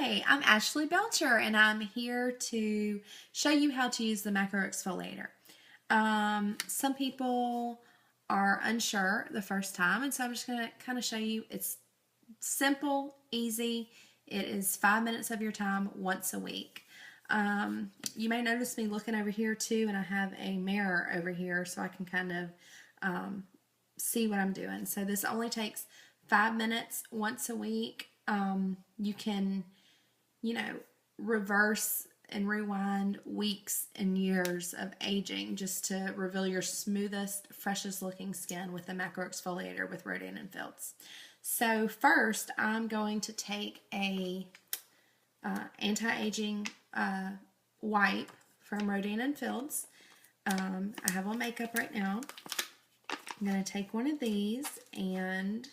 Hi, I'm Ashlee Belcher and I'm here to show you how to use the macro exfoliator. Some people are unsure the first time, and so I'm just going to kind of show you. It's simple, easy. It is 5 minutes of your time once a week. You may notice me looking over here too, and I have a mirror over here so I can kind of see what I'm doing. So this only takes 5 minutes once a week. You can, reverse and rewind weeks and years of aging just to reveal your smoothest, freshest looking skin with the macro exfoliator with Rodan and Fields. So first, I'm going to take a anti-aging wipe from Rodan and Fields. I have on makeup right now. I'm going to take one of these and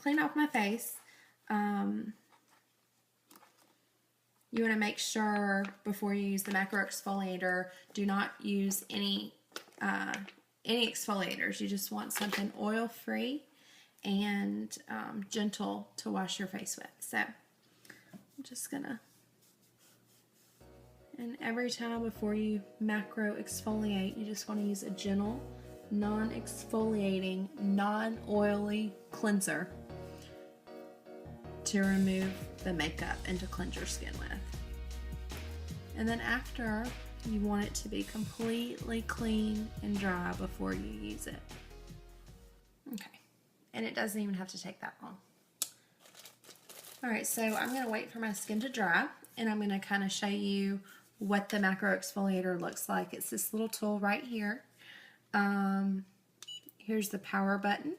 clean off my face. You want to make sure before you use the macro exfoliator, do not use any exfoliators. You just want something oil-free and gentle to wash your face with. So I'm just gonna, and every time before you macro exfoliate, you just want to use a gentle, non-exfoliating, non-oily cleanser to remove the makeup and to cleanse your skin with. And then after, you want it to be completely clean and dry before you use it. Okay, and it doesn't even have to take that long. Alright, so I'm going to wait for my skin to dry, and I'm going to kind of show you what the macro exfoliator looks like. It's this little tool right here. Here's the power button,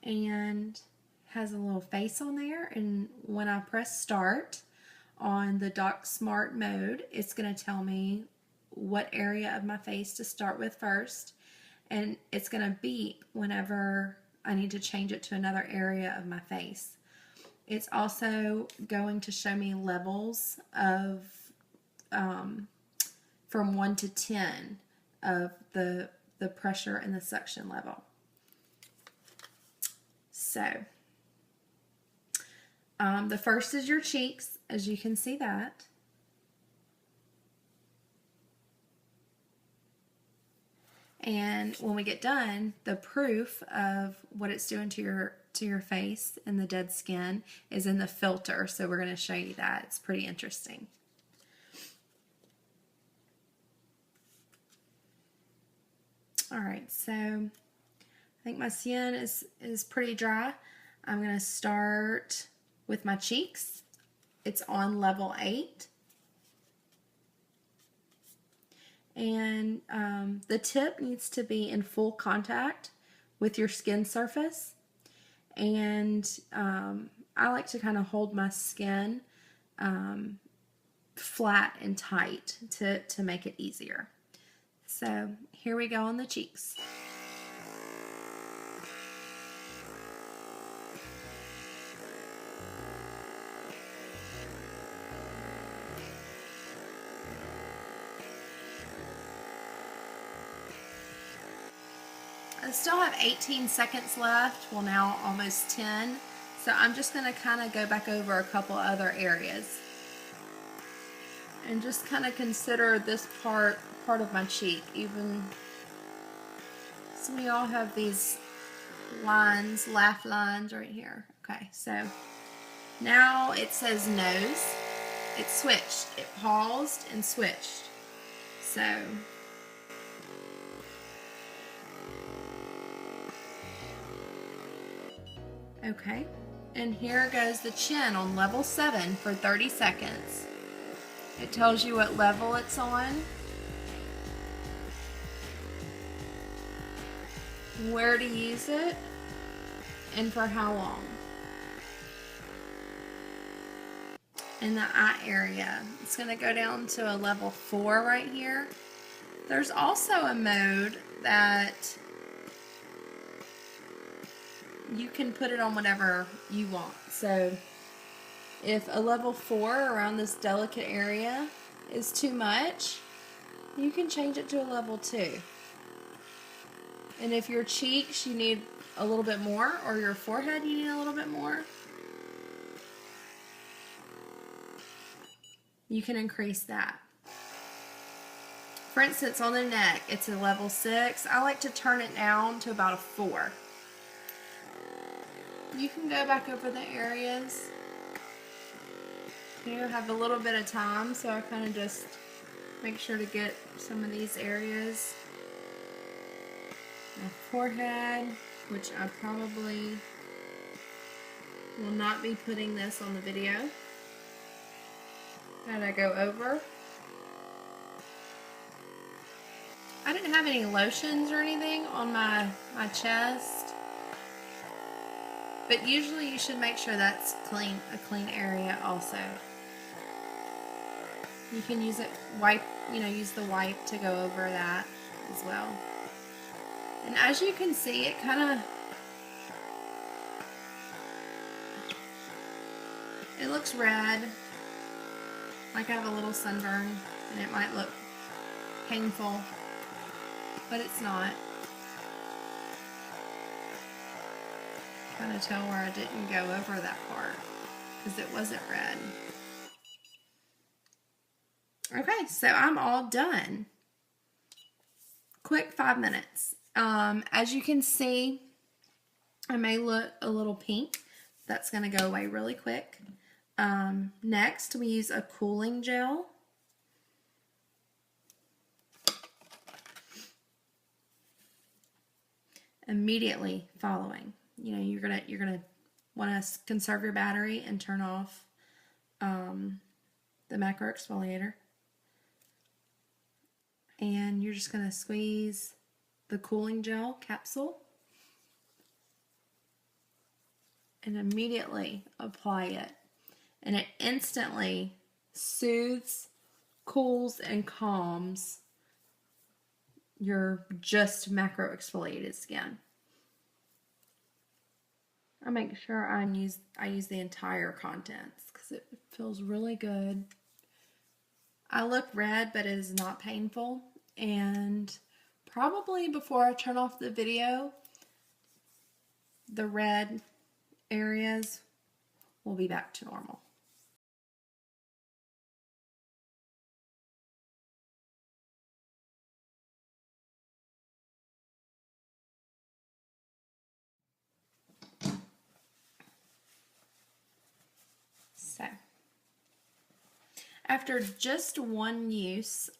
and has a little face on there, and when I press start on the DOC-SMARTT mode, it's going to tell me what area of my face to start with first, and it's going to beep whenever I need to change it to another area of my face. It's also going to show me levels of from 1 to 10 of the pressure and the suction level. So the first is your cheeks, as you can see that. And when we get done, the proof of what it's doing to your face and the dead skin is in the filter. So we're going to show you that. It's pretty interesting. All right, so I think my skin is pretty dry. I'm going to start with my cheeks. It's on level 8. And the tip needs to be in full contact with your skin surface. And I like to kind of hold my skin flat and tight to make it easier. So here we go on the cheeks. I still have 18 seconds left, well now almost 10, so I'm just going to kind of go back over a couple other areas and just kind of consider this part of my cheek. Even so, we all have these lines, laugh lines right here. Okay, so now it says nose. It switched. It paused and switched. So okay, and here goes the chin on level 7 for 30 seconds. It tells you what level it's on, where to use it, and for how long. In the eye area, it's going to go down to a level 4 right here. There's also a mode that you can put it on whatever you want. So if a level 4 around this delicate area is too much, you can change it to a level 2. And if your cheeks you need a little bit more, or your forehead you need a little bit more, you can increase that. For instance, on the neck, it's a level 6. I like to turn it down to about a 4. You can go back over the areas. You have a little bit of time, so I kind of just make sure to get some of these areas. My forehead, which I probably will not be putting this on the video that I go over. I didn't have any lotions or anything on my chest, but usually you should make sure that's clean, a clean area also. You can use it, use the wipe to go over that as well. And as you can see, it kind of, it looks red, like I have a little sunburn, and it might look painful, but it's not. Kind of tell where I didn't go over that part because it wasn't red. Okay, so I'm all done. Quick 5 minutes. As you can see, I may look a little pink. That's going to go away really quick. Next, we use a cooling gel. Immediately following, you're gonna want to conserve your battery and turn off the macro exfoliator, and you're just gonna squeeze the cooling gel capsule and immediately apply it, and it instantly soothes, cools, and calms your just macro exfoliated skin. I make sure I use the entire contents because it feels really good. I look red, but it is not painful, and probably before I turn off the video, the red areas will be back to normal. So, after just one use,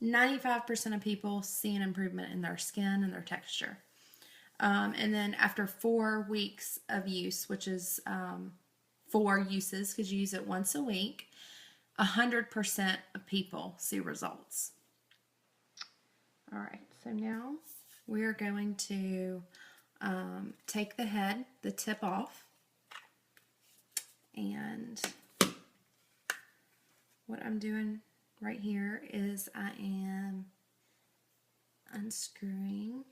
95% of people see an improvement in their skin and their texture. And then after 4 weeks of use, which is 4 uses because you use it once a week, 100% of people see results. All right, so now we're going to take the head, the tip off, and what I'm doing right here is I am unscrewing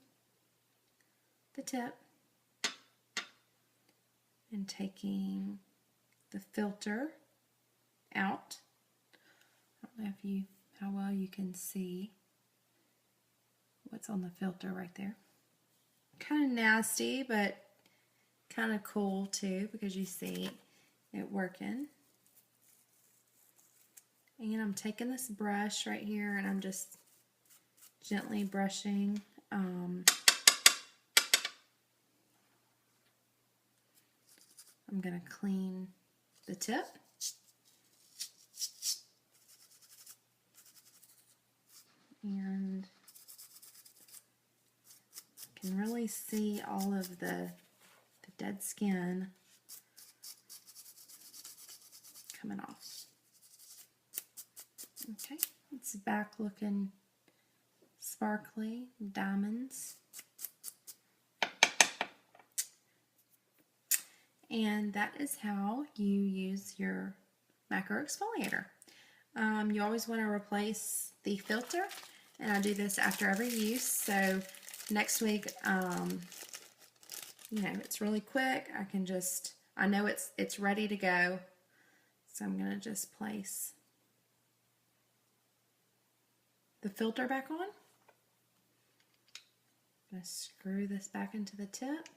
the tip and taking the filter out. I don't know how well you can see what's on the filter right there. Kind of nasty, but kind of cool too because you see it working. And I'm taking this brush right here and I'm just gently brushing. I'm going to clean the tip. And you can really see all of the dead skin coming off. Okay, it's back looking sparkly, diamonds. And that is how you use your macro exfoliator. You always want to replace the filter, and I do this after every use. So next week, it's really quick. I know it's ready to go. So I'm going to just place the filter back on. I'm going to screw this back into the tip.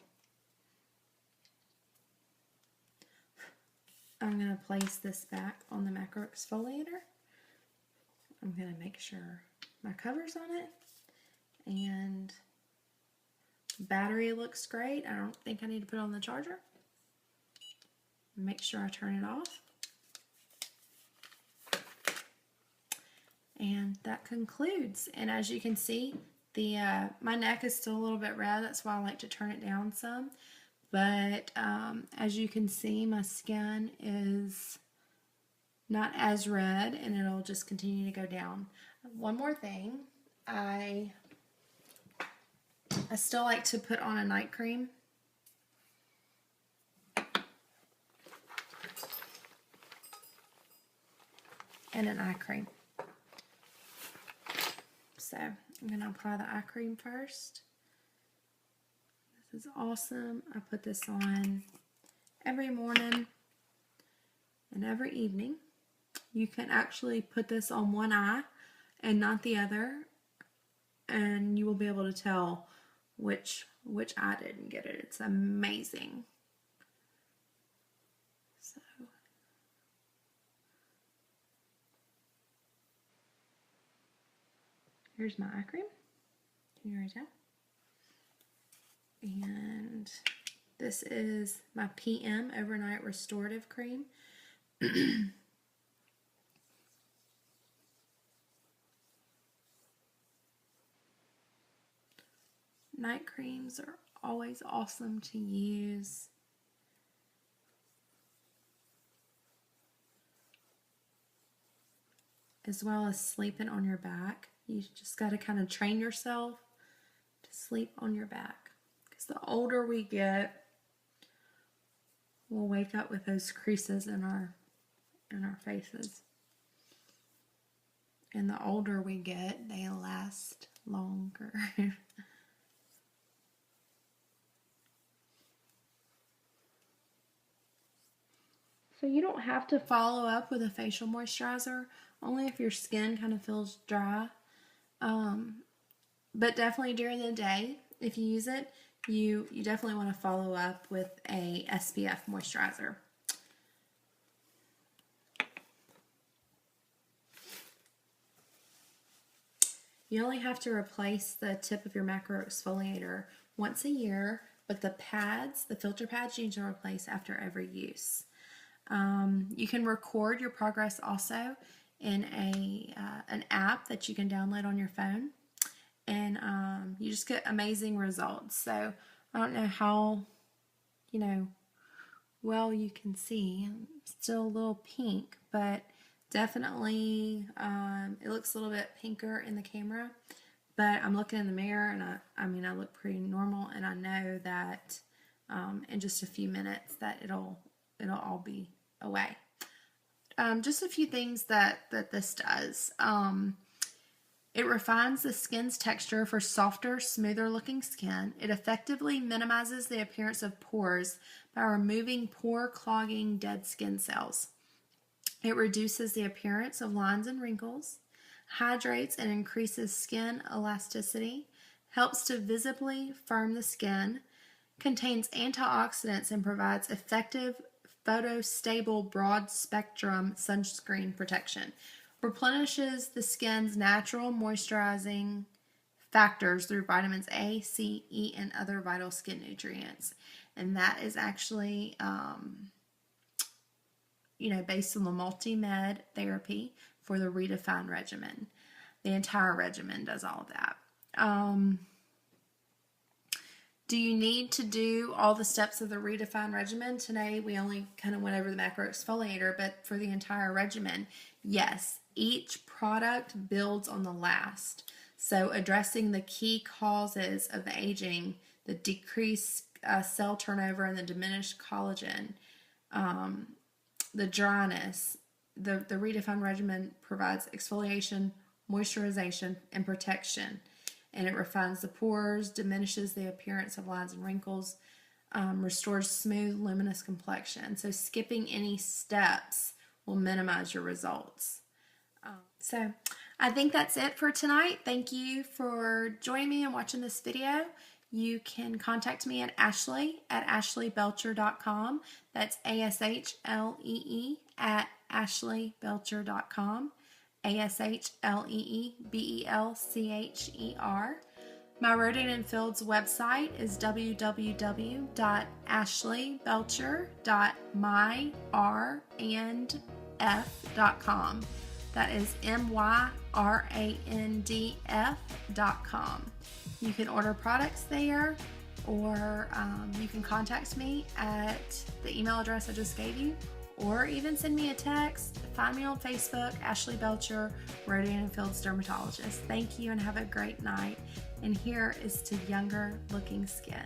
I'm going to place this back on the macro exfoliator. I'm going to make sure my cover's on it, and battery looks great. I don't think I need to put on the charger. Make sure I turn it off. And that concludes. And as you can see, my neck is still a little bit red. That's why I like to turn it down some. But as you can see, my skin is not as red, and it'll just continue to go down. One more thing, I still like to put on a night cream. And an eye cream. So I'm going to apply the eye cream first. This is awesome. I put this on every morning and every evening. You can actually put this on one eye and not the other, and you will be able to tell which eye didn't get it. It's amazing. So here's my eye cream. Can you already tell? And this is my PM Overnight Restorative Cream. Night creams are always awesome to use. As well as sleeping on your back. You just got to kind of train yourself to sleep on your back. Because the older we get, we'll wake up with those creases in our faces. And the older we get, they last longer. So you don't have to follow up with a facial moisturizer, only if your skin kind of feels dry. But definitely during the day, if you use it, you definitely want to follow up with a SPF moisturizer. You only have to replace the tip of your macro exfoliator once a year, but the pads, the filter pads, you need to replace after every use. You can record your progress also in an app that you can download on your phone, and you just get amazing results. So I don't know how well you can see. I'm still a little pink, but definitely it looks a little bit pinker in the camera. But I'm looking in the mirror, and I look pretty normal, and I know that in just a few minutes that it'll all be away. Just a few things that this does. It refines the skin's texture for softer, smoother looking skin. It effectively minimizes the appearance of pores by removing pore clogging dead skin cells. It reduces the appearance of lines and wrinkles, hydrates and increases skin elasticity, helps to visibly firm the skin, contains antioxidants, and provides effective photostable broad-spectrum sunscreen protection. Replenishes the skin's natural moisturizing factors through vitamins A, C, E, and other vital skin nutrients. And that is actually, based on the multi-med therapy for the REDEFINE regimen. The entire regimen does all of that. Do you need to do all the steps of the REDEFINE regimen? Today we only kind of went over the macro exfoliator, but for the entire regimen, yes, each product builds on the last. So addressing the key causes of the aging, the decreased cell turnover and the diminished collagen, the dryness, the REDEFINE regimen provides exfoliation, moisturization, and protection. And it refines the pores, diminishes the appearance of lines and wrinkles, restores smooth, luminous complexion. So skipping any steps will minimize your results. So I think that's it for tonight. Thank you for joining me and watching this video. you can contact me at ashleebelcher.com. That's ASHLEE at ashleebelcher.com. ASHLEEBELCHER. My Rodan and Fields website is www.ashleyBelcher.myrandf.com. That is MYRANDF.com. You can order products there, or you can contact me at the email address I just gave you, or even send me a text. Find me on Facebook, Ashlee Belcher, Rodan and Fields Dermatologist. Thank you and have a great night. And here is to younger looking skin.